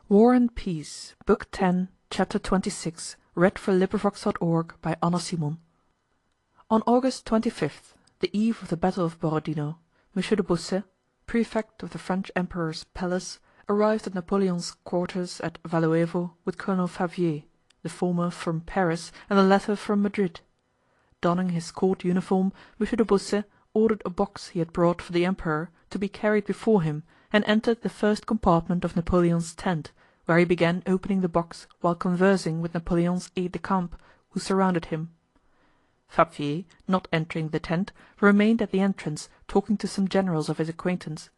War and Peace, Book 10, Chapter 26, On August 25th, the eve of the Battle of Borodino, M. de Beausset, prefect of the French Emperor's palace, arrived at Napoleon's quarters at Valúevo with Colonel Fabvier, the former from Paris and the latter from Madrid. Donning his court uniform, M. de Beausset ordered a box he had brought for the Emperor to be carried before him and entered the first compartment of Napoleon's tent, where he began opening the box while conversing with Napoleon's aides-de-camp, who surrounded him. Fabvier, not entering the tent, remained at the entrance talking to some generals of his acquaintance.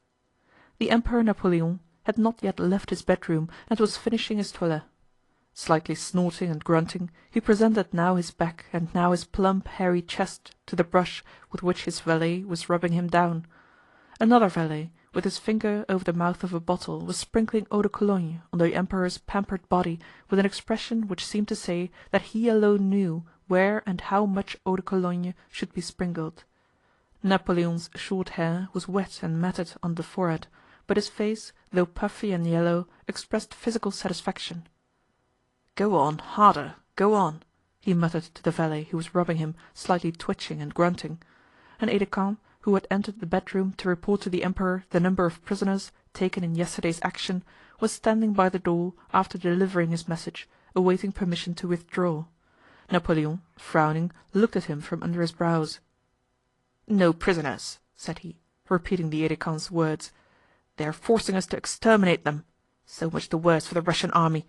The Emperor Napoleon had not yet left his bedroom and was finishing his toilet. Slightly snorting and grunting, he presented now his back and now his plump hairy chest to the brush with which his valet was rubbing him down. Another valet, with his finger over the mouth of a bottle, was sprinkling eau de Cologne on the Emperor's pampered body with an expression which seemed to say that he alone knew where and how much eau de Cologne should be sprinkled. Napoleon's short hair was wet and matted on the forehead, but his face, though puffy and yellow, expressed physical satisfaction. "Go on, harder, go on," he muttered to the valet who was rubbing him, slightly twitching and grunting. An aide-de-camp, who had entered the bedroom to report to the Emperor the number of prisoners taken in yesterday's action, was standing by the door after delivering his message, awaiting permission to withdraw. Napoleon, frowning, looked at him from under his brows. "No prisoners," said he, repeating the aide-de-camp's words. "They are forcing us to exterminate them. So much the worse for the Russian army.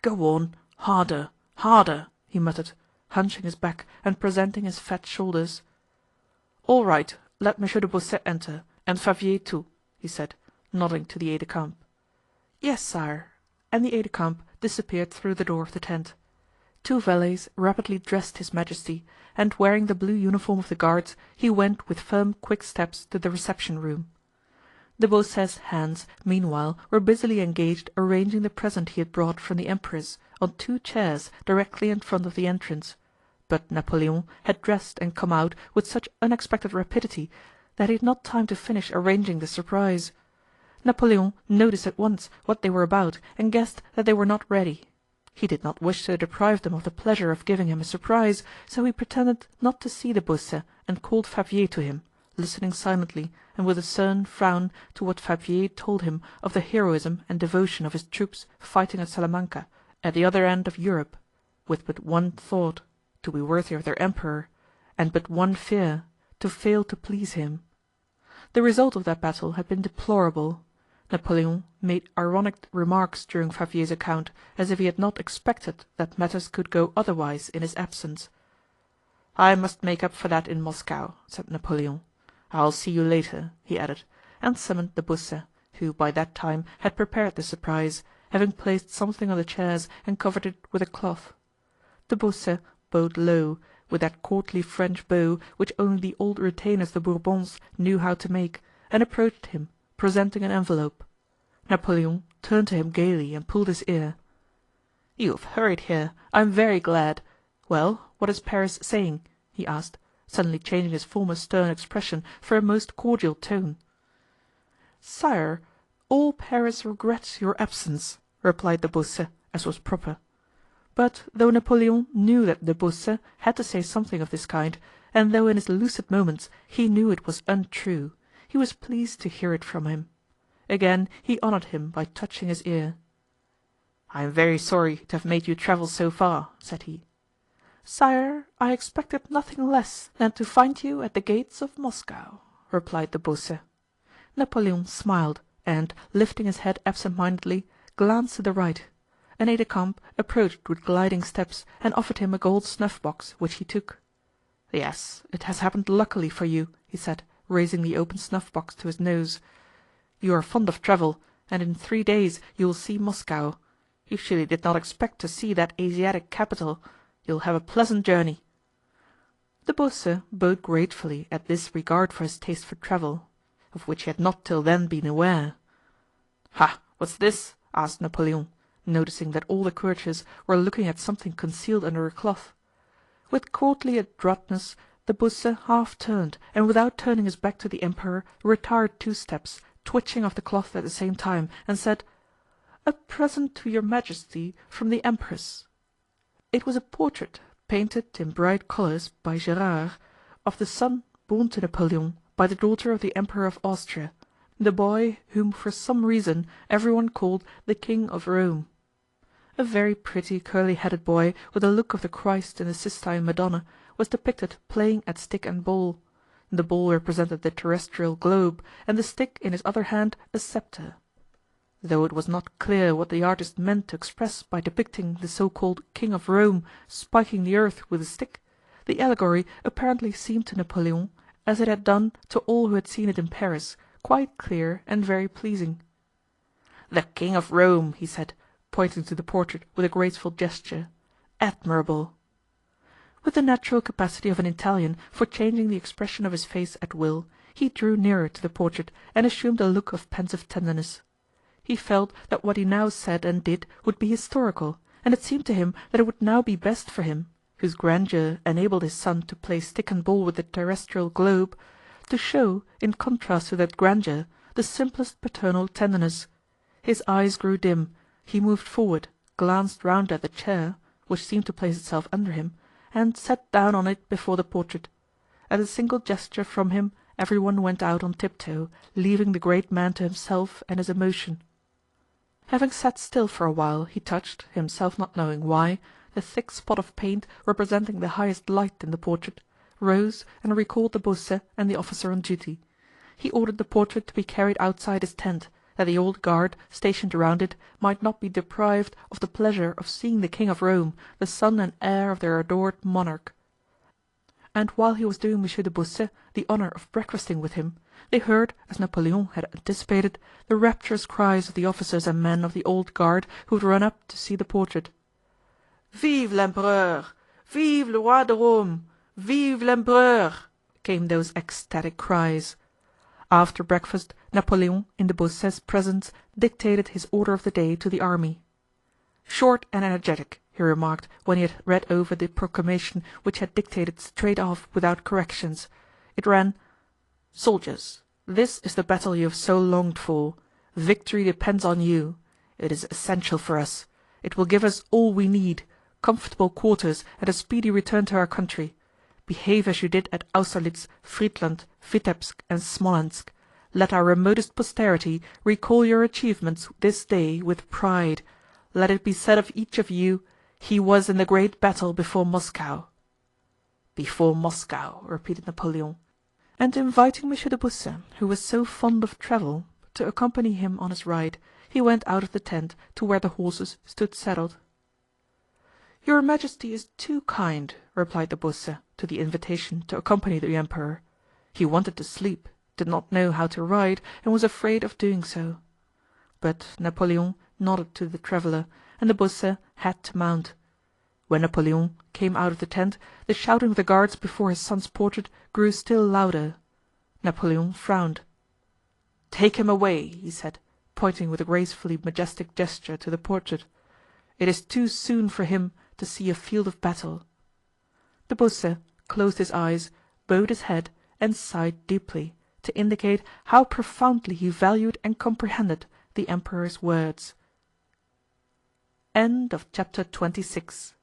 Go on, harder, harder," he muttered, hunching his back and presenting his fat shoulders. "All right, let Monsieur de Beausset enter, and Fabvier too," he said, nodding to the aide-de-camp. "Yes, sire," and the aide-de-camp disappeared through the door of the tent. Two valets rapidly dressed his Majesty, and wearing the blue uniform of the Guards, he went with firm quick steps to the reception-room. De Beausset's hands, meanwhile, were busily engaged arranging the present he had brought from the Empress on two chairs directly in front of the entrance. But Napoleon had dressed and come out with such unexpected rapidity that he had not time to finish arranging the surprise. Napoleon noticed at once what they were about and guessed that they were not ready. He did not wish to deprive them of the pleasure of giving him a surprise, so he pretended not to see de Beausset and called Fabvier to him, listening silently and with a stern frown to what Fabvier told him of the heroism and devotion of his troops fighting at Salamanca, at the other end of Europe, with but one thought, to be worthy of their Emperor, and but one fear, to fail to please him. The result of that battle had been deplorable. Napoleon made ironic remarks during Fabvier's account, as if he had not expected that matters could go otherwise in his absence. "I must make up for that in Moscow," said Napoleon. "I'll see you later," he added, and summoned de Beausset, who by that time had prepared the surprise, having placed something on the chairs and covered it with a cloth. De Beausset bowed low, with that courtly French bow which only the old retainers of the Bourbons knew how to make, and approached him, presenting an envelope. Napoleon turned to him gaily and pulled his ear. "You have hurried here, I am very glad. Well, what is Paris saying?" he asked, suddenly changing his former stern expression for a most cordial tone. "Sire, all Paris regrets your absence," replied de Beausset, as was proper. But though Napoleon knew that de Beausset had to say something of this kind, and though in his lucid moments he knew it was untrue, he was pleased to hear it from him. Again he honored him by touching his ear. "I am very sorry to have made you travel so far," said he. "Sire, I expected nothing less than to find you at the gates of Moscow," replied de Beausset. Napoleon smiled and, lifting his head absent-mindedly, glanced to the right. An aide-de-camp approached with gliding steps and offered him a gold snuff-box, which he took. "Yes, it has happened luckily for you," he said, raising the open snuff-box to his nose. "You are fond of travel, and in 3 days you will see Moscow. You surely did not expect to see that Asiatic capital. You will have a pleasant journey." De Beausset bowed gratefully at this regard for his taste for travel, of which he had not till then been aware. "Ha! What's this?" asked Napoleon, noticing that all the courtiers were looking at something concealed under a cloth. With courtly adroitness, de Beausset half turned and without turning his back to the Emperor retired 2 steps, twitching off the cloth at the same time, and said, "A present to your Majesty from the Empress." It was a portrait, painted in bright colors by Gérard, of the son born to Napoleon by the daughter of the Emperor of Austria, the boy whom for some reason everyone called the King of Rome. A very pretty curly-headed boy with the look of the Christ in the Sistine Madonna was depicted playing at stick and ball. The ball represented the terrestrial globe, and the stick in his other hand a scepter. Though it was not clear what the artist meant to express by depicting the so-called King of Rome spiking the earth with a stick, the allegory apparently seemed to Napoleon, as it had done to all who had seen it in Paris, quite clear and very pleasing. "The King of Rome," he said, pointing to the portrait with a graceful gesture. "Admirable!" With the natural capacity of an Italian for changing the expression of his face at will, he drew nearer to the portrait and assumed a look of pensive tenderness. He felt that what he now said and did would be historical, and it seemed to him that it would now be best for him, whose grandeur enabled his son to play stick and ball with the terrestrial globe, to show, in contrast to that grandeur, the simplest paternal tenderness. His eyes grew dim, he moved forward, glanced round at the chair, which seemed to place itself under him, and sat down on it before the portrait. At a single gesture from him everyone went out on tiptoe, leaving the great man to himself and his emotion. Having sat still for a while, he touched, himself not knowing why, the thick spot of paint representing the highest light in the portrait, rose and recalled the Bossuet and the officer on duty. He ordered the portrait to be carried outside his tent, that the old guard, stationed around it, might not be deprived of the pleasure of seeing the King of Rome, the son and heir of their adored monarch. And while he was doing Monsieur de Bossuet the honor of breakfasting with him, they heard, as Napoleon had anticipated, the rapturous cries of the officers and men of the old guard who had run up to see the portrait. "Vive l'Empereur! Vive le Roi de Rome! Vive l'Empereur!" came those ecstatic cries. After breakfast Napoleon, in de Bossuet's presence, dictated his order of the day to the army. "Short and energetic," he remarked when he had read over the proclamation which he had dictated straight off without corrections. It ran: "Soldiers, this is the battle you have so longed for. Victory depends on you. It is essential for us. It will give us all we need, comfortable quarters and a speedy return to our country. Behave as you did at Austerlitz, Friedland, Vitebsk and Smolensk. Let our remotest posterity recall your achievements this day with pride. Let it be said of each of you, 'He was in the great battle before Moscow.'" "Before Moscow," repeated Napoleon. And inviting Monsieur de Bossuet, who was so fond of travel, to accompany him on his ride, he went out of the tent to where the horses stood saddled. "Your Majesty is too kind," replied de Bossuet to the invitation to accompany the Emperor. He wanted to sleep, did not know how to ride, and was afraid of doing so. But Napoleon nodded to the traveler, and de Bossuet had to mount. When Napoleon came out of the tent, the shouting of the guards before his son's portrait grew still louder. Napoleon frowned. "Take him away," he said, pointing with a gracefully majestic gesture to the portrait. "It is too soon for him to see a field of battle." De Bossuet closed his eyes, bowed his head, and sighed deeply, to indicate how profoundly he valued and comprehended the Emperor's words. Chapter 26